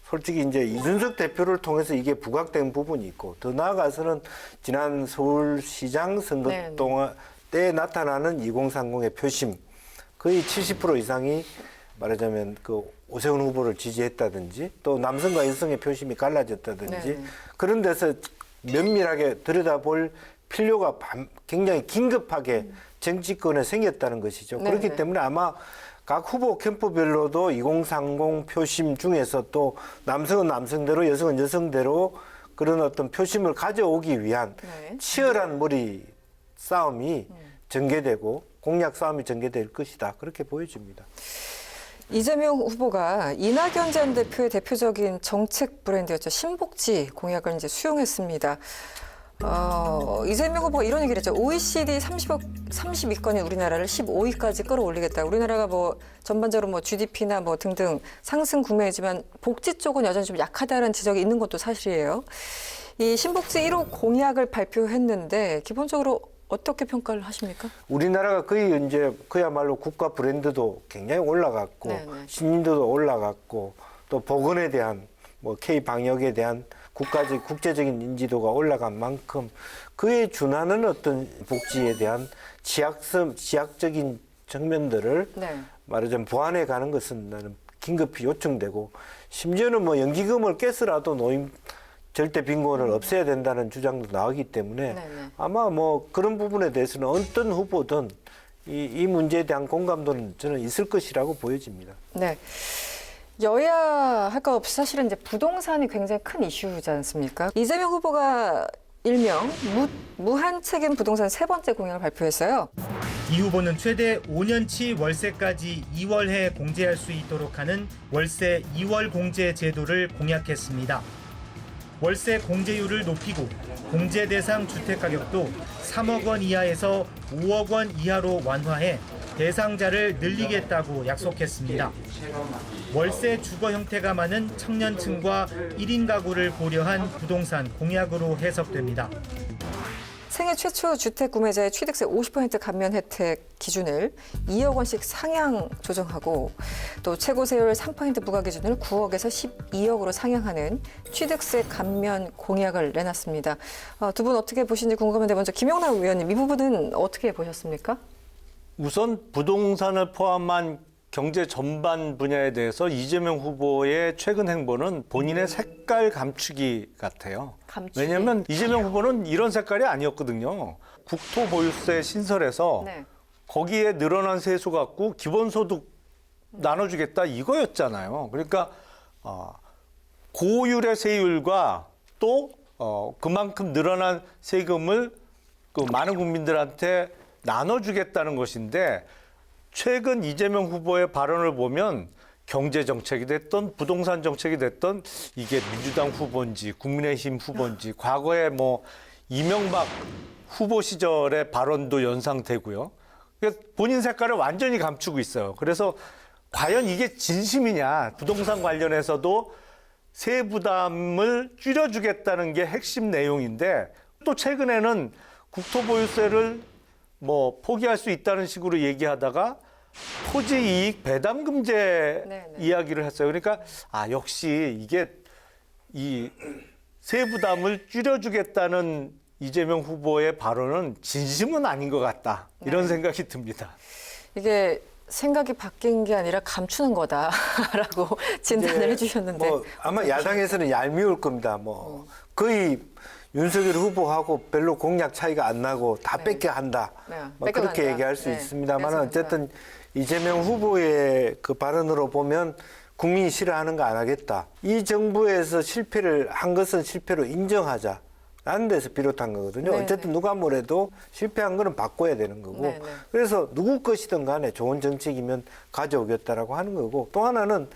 솔직히 이제 이준석 대표를 통해서 이게 부각된 부분이 있고 더 나아가서는 지난 서울시장 선거 네, 네. 동안 때 나타나는 2030의 표심 거의 70% 이상이 말하자면 오세훈 후보를 지지했다든지 또 남성과 여성의 표심이 갈라졌다든지 네. 그런 데서 면밀하게 들여다볼 필요가 굉장히 긴급하게 정치권에 생겼다는 것이죠. 네, 그렇기 네. 때문에 아마 각 후보 캠프별로도 2030 표심 중에서 또 남성은 남성대로 여성은 여성대로 그런 어떤 표심을 가져오기 위한 네. 치열한 머리 싸움이 전개되고 공약 싸움이 전개될 것이다. 그렇게 보여집니다. 이재명 후보가 이낙연 전 대표의 대표적인 정책 브랜드였죠. 신복지 공약을 이제 수용했습니다. 이재명 후보가 이런 얘기를 했죠. OECD 30위권인 우리나라를 15위까지 끌어올리겠다. 우리나라가 전반적으로 GDP나 등등 상승 국면이지만 복지 쪽은 여전히 좀 약하다는 지적이 있는 것도 사실이에요. 이 신복지 1호 공약을 발표했는데 기본적으로 어떻게 평가를 하십니까? 우리나라가 거의 이제 그야말로 국가 브랜드도 굉장히 올라갔고 네네. 신인도도 올라갔고 또 보건에 대한 K 방역에 대한 국제적인 인지도가 올라간 만큼 그에 준하는 어떤 복지에 대한 지약적인 측면들을 네. 말하자면 보완해 가는 것은 나는 긴급히 요청되고 심지어는 연기금을 깼으라도 노인 절대 빈곤을 없애야 된다는 주장도 나오기 때문에 네네. 아마 그런 부분에 대해서는 어떤 후보든 이 문제에 대한 공감도는 저는 있을 것이라고 보여집니다. 네. 여야 할 것 없이 사실은 이제 부동산이 굉장히 큰 이슈지 않습니까? 이재명 후보가 일명 무한 책임 부동산 세 번째 공약을 발표했어요. 이 후보는 최대 5년치 월세까지 2월에 공제할 수 있도록 하는 월세 2월 공제 제도를 공약했습니다. 월세 공제율을 높이고 공제 대상 주택 가격도 3억 원 이하에서 5억 원 이하로 완화해 대상자를 늘리겠다고 약속했습니다. 월세 주거 형태가 많은 청년층과 1인 가구를 고려한 부동산 공약으로 해석됩니다. 생애 최초 주택 구매자의 취득세 50% 감면 혜택 기준을 2억 원씩 상향 조정하고 또 최고 세율 3% 부과 기준을 9억에서 12억으로 상향하는 취득세 감면 공약을 내놨습니다. 두 분 어떻게 보시는지 궁금한데 먼저 김영남 의원님 이 부분은 어떻게 보셨습니까? 우선 부동산을 포함한 경제 전반 분야에 대해서 이재명 후보의 최근 행보는 본인의 색깔 감추기 같아요. 감추기. 왜냐하면 이재명 후보는 이런 색깔이 아니었거든요. 국토보유세 신설해서 네. 거기에 늘어난 세수 갖고 기본소득 나눠주겠다 이거였잖아요. 그러니까 고율의 세율과 또 그만큼 늘어난 세금을 많은 국민들한테 나눠주겠다는 것인데 최근 이재명 후보의 발언을 보면 경제 정책이 됐던 부동산 정책이 됐던 이게 민주당 후보인지 국민의힘 후보인지 과거에 이명박 후보 시절의 발언도 연상되고요. 그래서 본인 색깔을 완전히 감추고 있어요. 그래서 과연 이게 진심이냐. 부동산 관련해서도 세부담을 줄여주겠다는 게 핵심 내용인데 또 최근에는 국토보유세를 포기할 수 있다는 식으로 얘기하다가 토지이익 배당금제 네네. 이야기를 했어요. 그러니까 역시 이게 이 세부담을 줄여주겠다는 이재명 후보의 발언은 진심은 아닌 것 같다. 이런 네. 생각이 듭니다. 이게 생각이 바뀐 게 아니라 감추는 거다라고 진단을 해주셨는데 아마 야당에서는 얄미울 겁니다. 거의 윤석열 후보하고 별로 공약 차이가 안 나고 다 뺏겨 한다. 네, 그렇게 뺏겨간다. 얘기할 수 네, 있습니다만 뺏어간다. 어쨌든 이재명 후보의 그 발언으로 보면 국민이 싫어하는 거 안 하겠다. 이 정부에서 실패를 한 것은 실패로 인정하자. 라는 데서 비롯한 거거든요. 네네. 어쨌든 누가 뭐래도 실패한 거는 바꿔야 되는 거고 네네. 그래서 누구 것이든 간에 좋은 정책이면 가져오겠다라고 하는 거고 또 하나는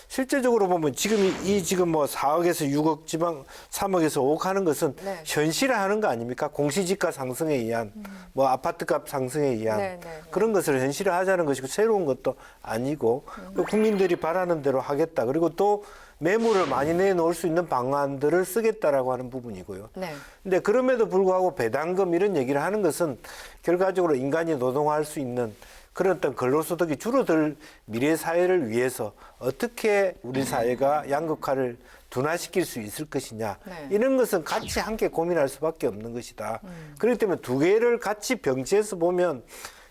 실제적으로 보면 지금 뭐 4억에서 6억 지방 3억에서 5억 하는 것은 네. 현실화하는 거 아닙니까? 공시지가 상승에 의한 뭐 아파트값 상승에 의한 네네. 그런 것을 현실화하자는 것이고 새로운 것도 아니고 국민들이 바라는 대로 하겠다. 그리고 또 매물을 많이 내놓을 수 있는 방안들을 쓰겠다라고 하는 부분이고요. 네. 근데 그럼에도 불구하고 배당금 이런 얘기를 하는 것은 결과적으로 인간이 노동할 수 있는 그런 어떤 근로소득이 줄어들 미래 사회를 위해서 어떻게 우리 사회가 양극화를 둔화시킬 수 있을 것이냐. 네. 이런 것은 같이 함께 고민할 수밖에 없는 것이다. 그렇기 때문에 두 개를 같이 병치해서 보면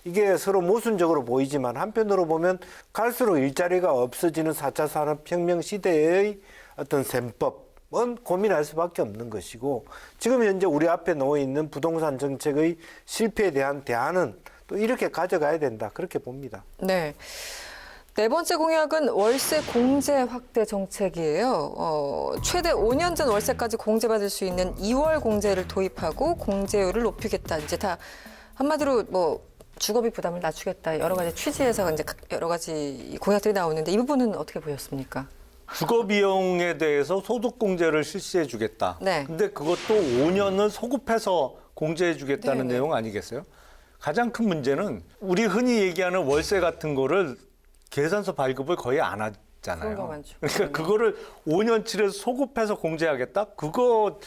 이게 서로 모순적으로 보이지만 한편으로 보면 갈수록 일자리가 없어지는 4차 산업혁명 시대의 어떤 셈법은 고민할 수밖에 없는 것이고 지금 현재 우리 앞에 놓여 있는 부동산 정책의 실패에 대한 대안은 또 이렇게 가져가야 된다. 그렇게 봅니다. 네. 네 번째 공약은 월세 공제 확대 정책이에요. 최대 5년 전 월세까지 공제받을 수 있는 2월 공제를 도입하고 공제율을 높이겠다. 이제 다 한마디로 뭐 주거비 부담을 낮추겠다. 여러 가지 취지에서 이제 여러 가지 공약들이 나오는데 이 부분은 어떻게 보셨습니까? 주거 비용에 대해서 소득 공제를 실시해 주겠다. 네. 근데 그것도 5년을 소급해서 공제해 주겠다는 네네. 내용 아니겠어요? 가장 큰 문제는 우리 흔히 얘기하는 월세 같은 거를 계산서 발급을 거의 안 하잖아요. 그런 거 많죠. 그러니까 그거를 5년치를 소급해서 공제하겠다? 그거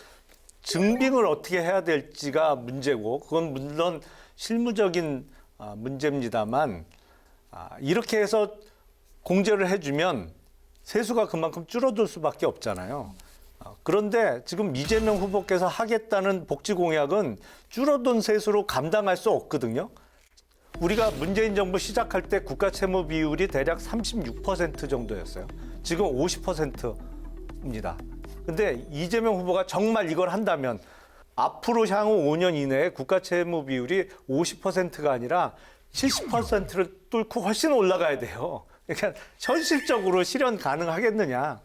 증빙을 어떻게 해야 될지가 문제고 그건 물론 실무적인 문제입니다만 이렇게 해서 공제를 해주면 세수가 그만큼 줄어들 수밖에 없잖아요. 그런데 지금 이재명 후보께서 하겠다는 복지 공약은 줄어든 세수로 감당할 수 없거든요. 우리가 문재인 정부 시작할 때 국가 채무 비율이 대략 36% 정도였어요. 지금 50%입니다. 근데 이재명 후보가 정말 이걸 한다면 앞으로 향후 5년 이내에 국가 채무 비율이 50%가 아니라 70%를 뚫고 훨씬 올라가야 돼요. 그러니까 현실적으로 실현 가능하겠느냐.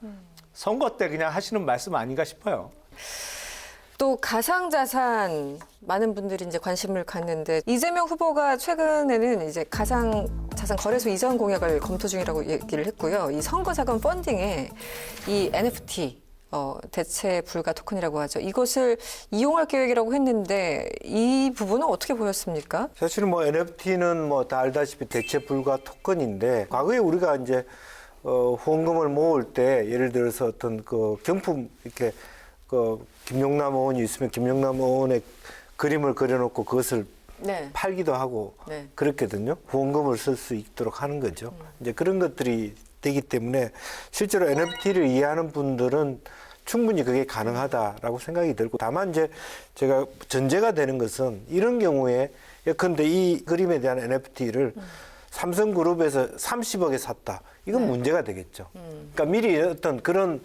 선거 때 그냥 하시는 말씀 아닌가 싶어요. 또 가상자산 많은 분들이 이제 관심을 갖는데 이재명 후보가 최근에는 이제 가상자산 거래소 이전 공약을 검토 중이라고 얘기를 했고요. 이 선거자금 펀딩에 이 NFT 대체 불가 토큰이라고 하죠. 이것을 이용할 계획이라고 했는데 이 부분은 어떻게 보였습니까? 사실은 뭐 NFT는 뭐 다 알다시피 대체 불가 토큰인데 과거에 우리가 이제 후원금을 모을 때 예를 들어서 어떤 그 경품 이렇게 그 김용남 의원이 있으면 김용남 의원의 그림을 그려놓고 그것을 네. 팔기도 하고 네. 그랬거든요. 후원금을 쓸 수 있도록 하는 거죠. 이제 그런 것들이 되기 때문에 실제로 NFT를 이해하는 분들은 충분히 그게 가능하다라고 생각이 들고 다만 이제 제가 전제가 되는 것은 이런 경우에 예컨대 이 그림에 대한 NFT를 삼성그룹에서 30억에 샀다. 이건 문제가 되겠죠. 그러니까 미리 어떤 그런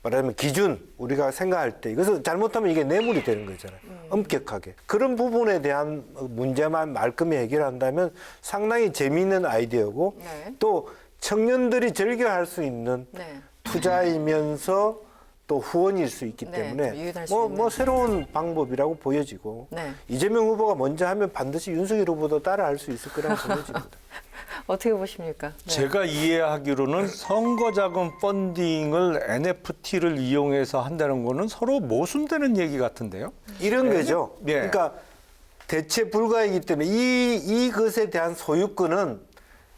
말하자면 기준 우리가 생각할 때 이것은 잘못하면 이게 뇌물이 되는 거잖아요. 엄격하게. 그런 부분에 대한 문제만 말끔히 해결한다면 상당히 재미있는 아이디어고 네. 또 청년들이 즐겨할 수 있는 네. 투자이면서 또 후원일 수 있기 네, 때문에 좀 유연할 수 뭐 있는. 새로운 방법이라고 보여지고 네. 이재명 후보가 먼저 하면 반드시 윤석열 후보도 따라할 수 있을 거라고 보여집니다. 어떻게 보십니까? 네. 제가 이해하기로는 선거자금 펀딩을 NFT를 이용해서 한다는 거는 서로 모순되는 얘기 같은데요. 이런 거죠. 예. 그러니까 대체 불가이기 때문에 이것에 대한 소유권은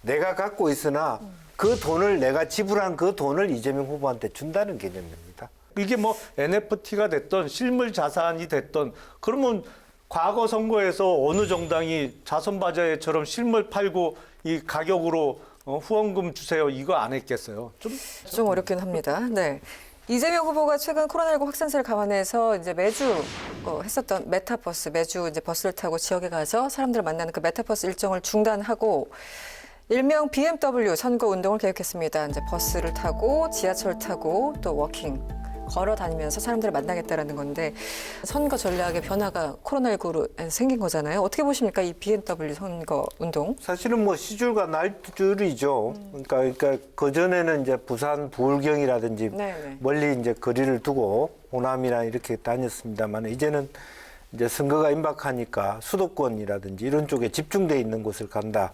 내가 갖고 있으나 그 돈을 내가 지불한 그 돈을 이재명 후보한테 준다는 개념입니다. 이게 뭐 NFT가 됐던 실물 자산이 됐던 그러면 과거 선거에서 어느 정당이 자선바자회처럼 실물 팔고 이 가격으로 후원금 주세요 이거 안 했겠어요? 좀 어렵긴 합니다. 네. 이재명 후보가 최근 코로나19 확산세를 감안해서 이제 매주 했었던 메타버스, 매주 이제 버스를 타고 지역에 가서 사람들을 만나는 그 메타버스 일정을 중단하고 일명 BMW 선거 운동을 계획했습니다. 이제 버스를 타고 지하철 타고 또 워킹 걸어 다니면서 사람들을 만나겠다라는 건데 선거 전략의 변화가 코로나19로 생긴 거잖아요. 어떻게 보십니까? 이 BMW 선거 운동? 사실은 뭐 시줄과 날줄이죠. 그러니까 그전에는 이제 부산 부울경이라든지 네네. 멀리 이제 거리를 두고 호남이나 이렇게 다녔습니다만 이제는 이제 선거가 임박하니까 수도권이라든지 이런 쪽에 집중돼 있는 곳을 간다.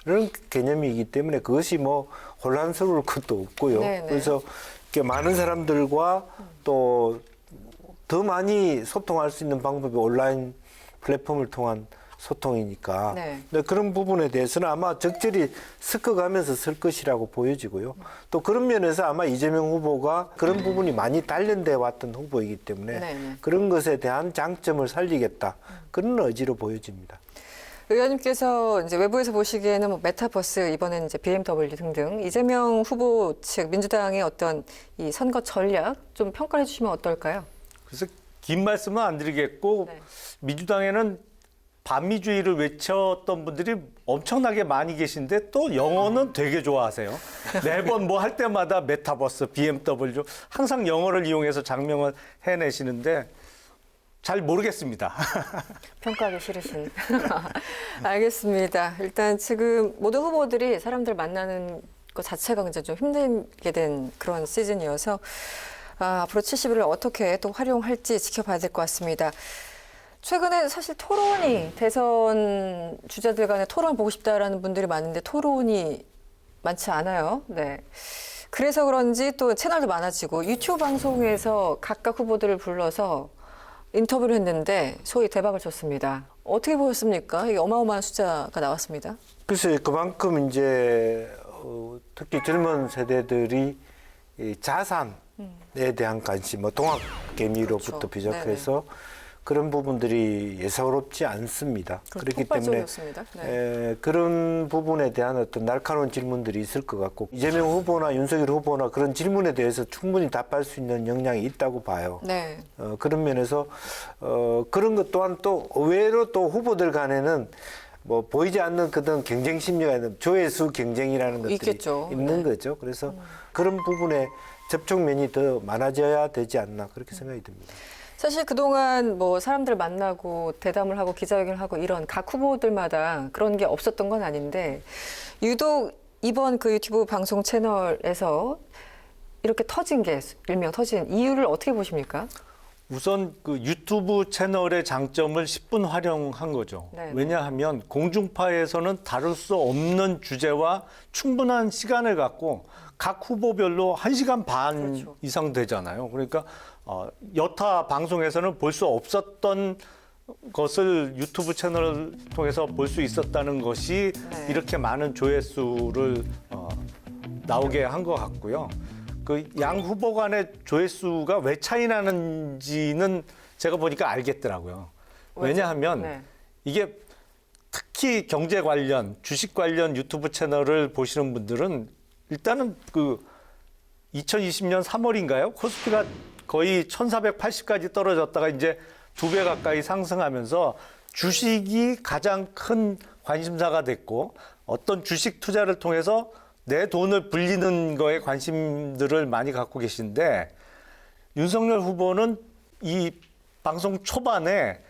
이런 개념이기 때문에 그것이 뭐 혼란스러울 것도 없고요. 네네. 그래서 이렇게 많은 사람들과 또 더 많이 소통할 수 있는 방법이 온라인 플랫폼을 통한 소통이니까 네. 근데 그런 부분에 대해서는 아마 적절히 섞어가면서 쓸 것이라고 보여지고요. 또 그런 면에서 아마 이재명 후보가 그런 부분이 많이 단련돼 왔던 후보이기 때문에 네네. 그런 것에 대한 장점을 살리겠다. 그런 의지로 보여집니다. 의원님께서 이제 외부에서 보시기에는 뭐 메타버스 이번엔 이제 BMW 등등 이재명 후보 측 민주당의 어떤 이 선거 전략 좀 평가해 주시면 어떨까요? 그래서 긴 말씀은 안 드리겠고 네. 민주당에는 반미주의를 외쳤던 분들이 엄청나게 많이 계신데 또 영어는 되게 좋아하세요. 매번 뭐 할 때마다 메타버스, BMW 항상 영어를 이용해서 장명을 해내시는데 잘 모르겠습니다. 평가하기 싫으신. 알겠습니다. 일단 지금 모든 후보들이 사람들 만나는 것 자체가 이제 좀 힘들게 된 그런 시즌이어서 앞으로 70일을 어떻게 또 활용할지 지켜봐야 될 것 같습니다. 최근에 사실 토론이 대선 주자들 간의 토론 보고 싶다라는 분들이 많은데 토론이 많지 않아요. 네. 그래서 그런지 또 채널도 많아지고 유튜브 방송에서 각각 후보들을 불러서 인터뷰를 했는데 소위 대박을 쳤습니다. 어떻게 보셨습니까? 이게 어마어마한 숫자가 나왔습니다. 글쎄 그만큼 이제 특히 젊은 세대들이 이 자산에 대한 관심, 뭐 동학개미로부터 그렇죠. 비롯해서 그런 부분들이 예사롭지 않습니다. 그렇기 때문에 폭발적이었습니다. 네. 그런 부분에 대한 어떤 날카로운 질문들이 있을 것 같고 이재명 후보나 윤석열 후보나 그런 질문에 대해서 충분히 답할 수 있는 역량이 있다고 봐요. 네. 그런 면에서 그런 것 또한 또 의외로 또 후보들 간에는 뭐 보이지 않는 그런 경쟁 심리가 있는 조회수 경쟁이라는 것들이 있겠죠. 있는 네. 거죠. 그래서 그런 부분에 접촉면이 더 많아져야 되지 않나 그렇게 생각이 듭니다. 사실 그동안 뭐 사람들 만나고 대담을 하고 기자회견을 하고 이런 각 후보들마다 그런 게 없었던 건 아닌데 유독 이번 그 유튜브 방송 채널에서 이렇게 터진 게 일명 터진 이유를 어떻게 보십니까? 우선 그 유튜브 채널의 장점을 10분 활용한 거죠. 네. 왜냐하면 공중파에서는 다룰 수 없는 주제와 충분한 시간을 갖고 각 후보별로 1시간 반 그렇죠. 이상 되잖아요. 그러니까 여타 방송에서는 볼 수 없었던 것을 유튜브 채널을 통해서 볼 수 있었다는 것이 네. 이렇게 많은 조회수를 나오게 한 것 같고요. 그 양 후보 간의 조회수가 왜 차이 나는지는 제가 보니까 알겠더라고요. 왜냐하면 네. 이게 특히 경제 관련, 주식 관련 유튜브 채널을 보시는 분들은 일단은 그 2020년 3월인가요? 코스피가 거의 1480까지 떨어졌다가 이제 2배 가까이 상승하면서 주식이 가장 큰 관심사가 됐고 어떤 주식 투자를 통해서 내 돈을 불리는 거에 관심들을 많이 갖고 계신데 윤석열 후보는 이 방송 초반에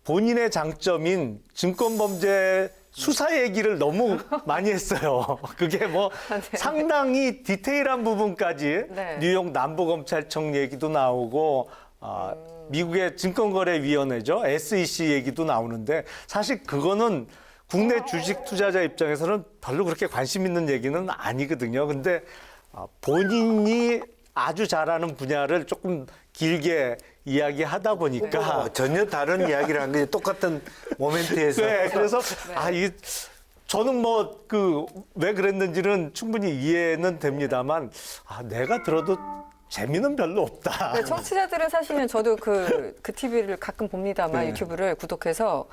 본인의 장점인 증권범죄 수사 얘기를 너무 많이 했어요. 그게 뭐 네. 상당히 디테일한 부분까지 네. 뉴욕 남부검찰청 얘기도 나오고 미국의 증권거래위원회죠. SEC 얘기도 나오는데 사실 그거는 국내 주식 투자자 입장에서는 별로 그렇게 관심 있는 얘기는 아니거든요. 근데 본인이 아주 잘하는 분야를 조금 길게 이야기하다 보니까 전혀 다른 이야기를 한 거지 똑같은 모멘트에서 네, 그래서 저는 뭐 왜 그랬는지는 충분히 이해는 됩니다만 내가 들어도 재미는 별로 없다. 네, 청취자들은 사실은 저도 그 TV를 가끔 봅니다만 네. 유튜브를 구독해서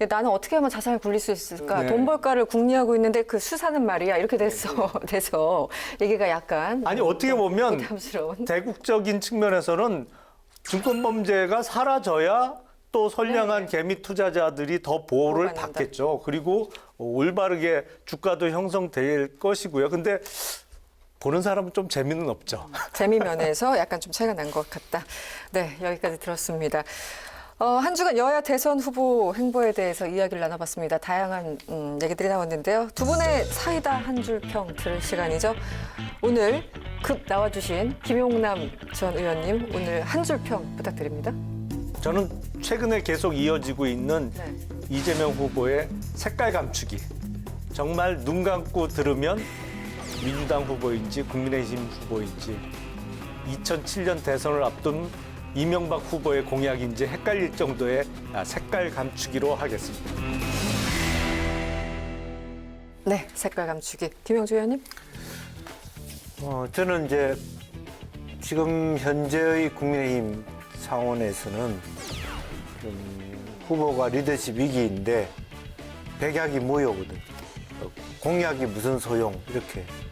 나는 어떻게 하면 자산을 굴릴 수 있을까? 네. 돈 벌까를 궁리하고 있는데 그 수사는 말이야 이렇게 돼서 얘기가 약간 아니 어떻게 보면 부담스러운. 대국적인 측면에서는 증권범죄가 사라져야 또 선량한 개미 투자자들이 더 보호를 보호받는다. 받겠죠. 그리고 올바르게 주가도 형성될 것이고요. 근데 보는 사람은 좀 재미는 없죠. 재미 면에서 약간 좀 차이가 난 것 같다. 네, 여기까지 들었습니다. 한 주간 여야 대선 후보 행보에 대해서 이야기를 나눠봤습니다. 다양한 얘기들이 나왔는데요. 두 분의 사이다 한 줄 평 들을 시간이죠. 오늘 급 나와주신 김용남 전 의원님, 오늘 한 줄 평 부탁드립니다. 저는 최근에 계속 이어지고 있는 네. 이재명 후보의 색깔 감추기. 정말 눈 감고 들으면 민주당 후보인지 국민의힘 후보인지 2007년 대선을 앞둔 이명박 후보의 공약인지 헷갈릴 정도의 색깔 감추기로 하겠습니다. 네, 색깔 감추기. 김영주 의원님. 저는 이제 지금 현재의 국민의힘 상원에서는 좀 후보가 리더십 위기인데 백약이 무효거든. 공약이 무슨 소용 이렇게 했습니다.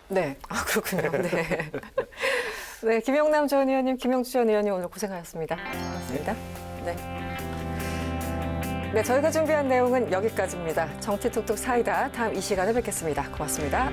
네, 그렇군요. 네. 네, 김용남 전 의원님, 김영주 전 의원님 오늘 고생하셨습니다. 고맙습니다. 네. 네, 저희가 준비한 내용은 여기까지입니다. 정치 톡톡 사이다. 다음 이 시간에 뵙겠습니다. 고맙습니다.